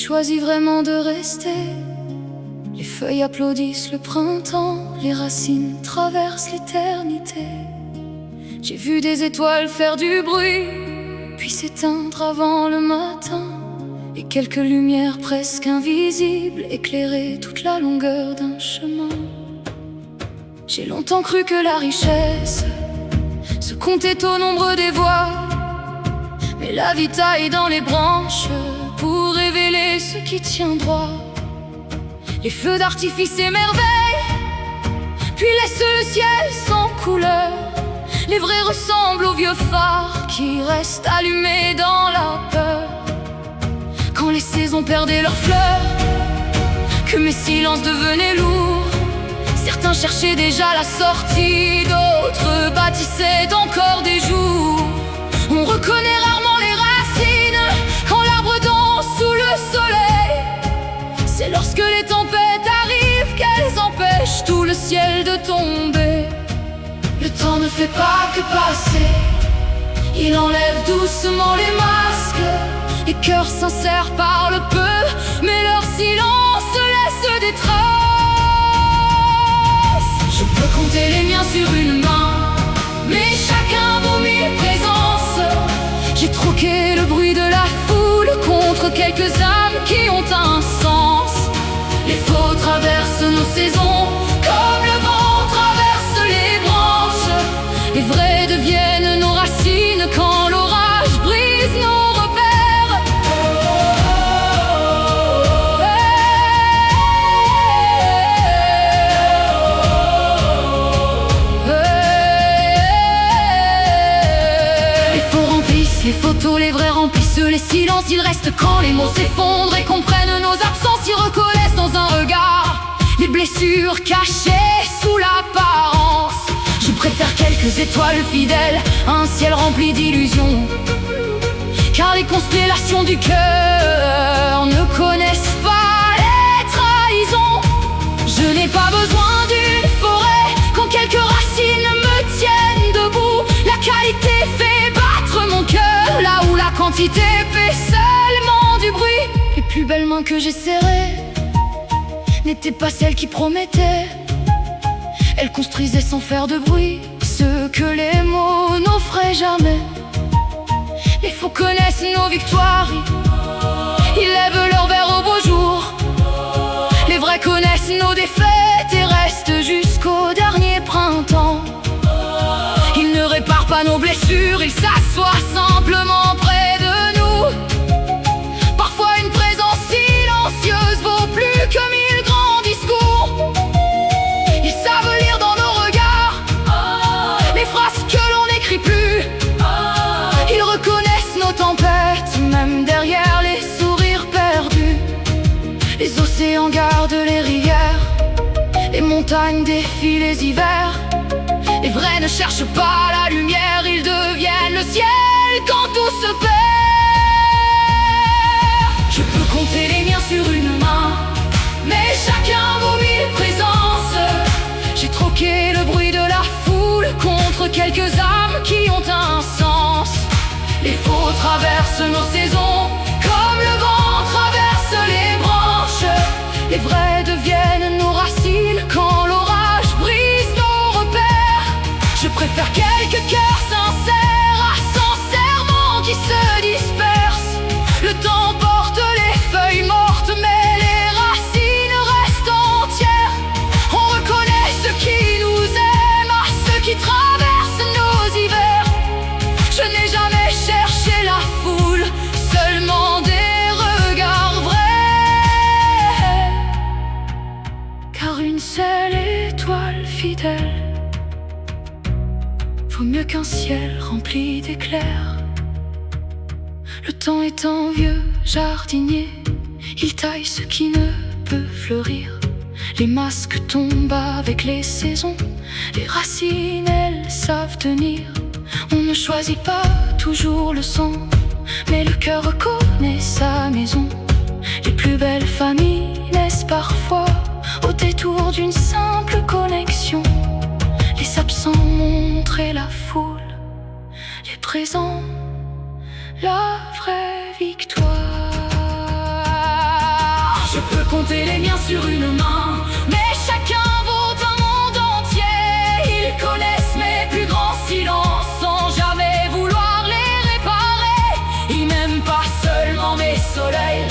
choisi vraiment de rester. Les feuilles applaudissent le printemps, les racines traversent l'éternité. J'ai vu des étoiles faire du bruit, puis s'éteindre avant le matin, et quelques lumières presque invisibles éclairaient toute la longueur d'un chemin. J'ai longtemps cru que la richesse se comptait au nombre des voix, mais la vie taille dans les branches pour révéler ce qui tient droit. Les feux d'artifice émerveillent, puis laissent le ciel sans couleur. Les vrais ressemblent aux vieux phares qui restent allumés dans la peur. Quand les saisons perdaient leurs fleurs, que mes silences devenaient lourds, certains cherchaient déjà la sortie, d'autres bâtissaient encore des jours. On reconnaît rarement les racines quand l'arbre danse sous le soleil. C'est lorsque les tempêtes arrivent qu'elles empêchent tout le ciel de tomber. Le temps ne fait pas que passer, il enlève doucement les masques. Les cœurs sincères parlent peu, mais leur silence laisse des traces. Je peux compter les miens sur une main, mais chacun vaut mille présences. J'ai troqué le bruit de la foule contre quelques âmes qui ont un sens. Les faux traversent nos saisons comme le vent traverse les branches. Les vrais deviennent nos racines quand l'orage brise nos repères. Les faux remplissent les photos, les vrais remplissent les silences. Ils restent quand les mots s'effondrent et comprennent nos absences. Ils reconnaissent dans un regard les blessures cachées sous l'apparence. Je préfère quelques étoiles fidèles à un ciel rempli d'illusions, car les constellations du cœur ne connaissent pas les trahisons. Je n'ai pas besoin d'une forêt quand quelques racines me tiennent debout. La qualité fait battre mon cœur là où la quantité fait seulement du bruit. Les plus belles mains que j'ai serrées n'étaient pas celles qui promettaient. Elles construisaient sans faire de bruit ce que les mots n'offraient jamais. Les faux connaissent nos victoires, ils lèvent leur verre au beau jour. Les vrais connaissent nos défaites et restent jusqu'au dernier printemps. Ils ne réparent pas nos blessures, ils s'assoient simplement près de nous. Parfois une présence silencieuse vaut plus que mille grands discours. Ils savent lire dans nos regards les phrases que l'on n'écrit plus. Ils reconnaissent nos tempêtes, même derrière les sourires perdus. Les océans gardent les rivières, les montagnes défient les hivers. Les vrais ne cherchent pas la lumière, ils deviennent le ciel quand tout se perd. Je peux compter les miens sur une main, mais chacun vaut mille présences. J'ai troqué le bruit de la foule contre quelques âmes qui ont un sens. Les faux traversent nos saisons comme le vent traverse les branches. Les vrais deviennent nos racines quand l'orage brise nos repères. Je préfère quelques cœurs sincères à 100 serments qui se dispersent. Le temps porte les feuilles mortes, mais les racines restent entières. On reconnaît ceux qui nous aiment à ceux qui traversent nos hivers. Je n'ai jamais cherché la foule, seulement des regards vrais. Car une seule étoile fidèle vaut mieux qu'un ciel rempli d'éclairs. Le temps est un vieux jardinier, il taille ce qui ne peut fleurir. Les masques tombent avec les saisons, les racines elles savent tenir. On ne choisit pas toujours le sang, mais le cœur reconnaît sa maison. Les plus belles familles naissent parfois au détour d'une simple connexion. Les absents montrent la foule, les présents, la vraie victoire. compter les miens sur une main. Mais chacun vaut un monde entier. Ils connaissent mes plus grands silences sans jamais vouloir les réparer. Ils n'aiment pas seulement mes soleils,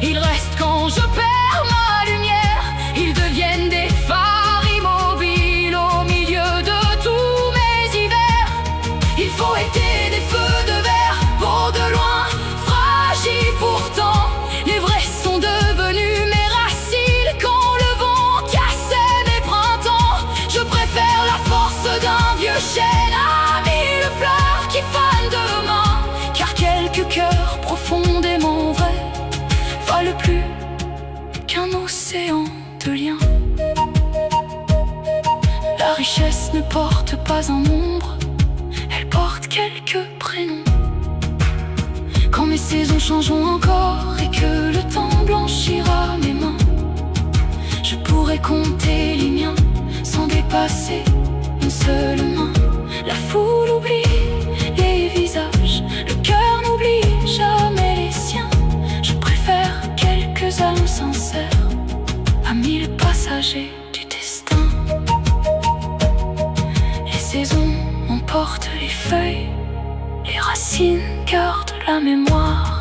ils restent quand je perds ma lumière. Ils deviennent des phares immobiles au milieu de tous mes hivers. Il faut éteindre des feux de verre, beaux de loin, fragiles pourtant. Les vrais sont devenus mes racines quand le vent cassait mes printemps. Je préfère la force d'un vieux chêne à mille fleurs qui fanent demain. Car quelques cœurs profondément vrais valent plus qu'un océan de liens. La richesse ne porte pas un nombre, elle porte quelques prénoms. Quand mes saisons changeront encore et que le temps blanchira mes mains, je pourrai compter les miens sans dépasser une seule main. La foule oublie les visages, le cœur n'oublie jamais les siens. Je préfère quelques âmes sincères à mille passagers du destin. Les saisons emportent les feuilles, les racines gardent la mémoire.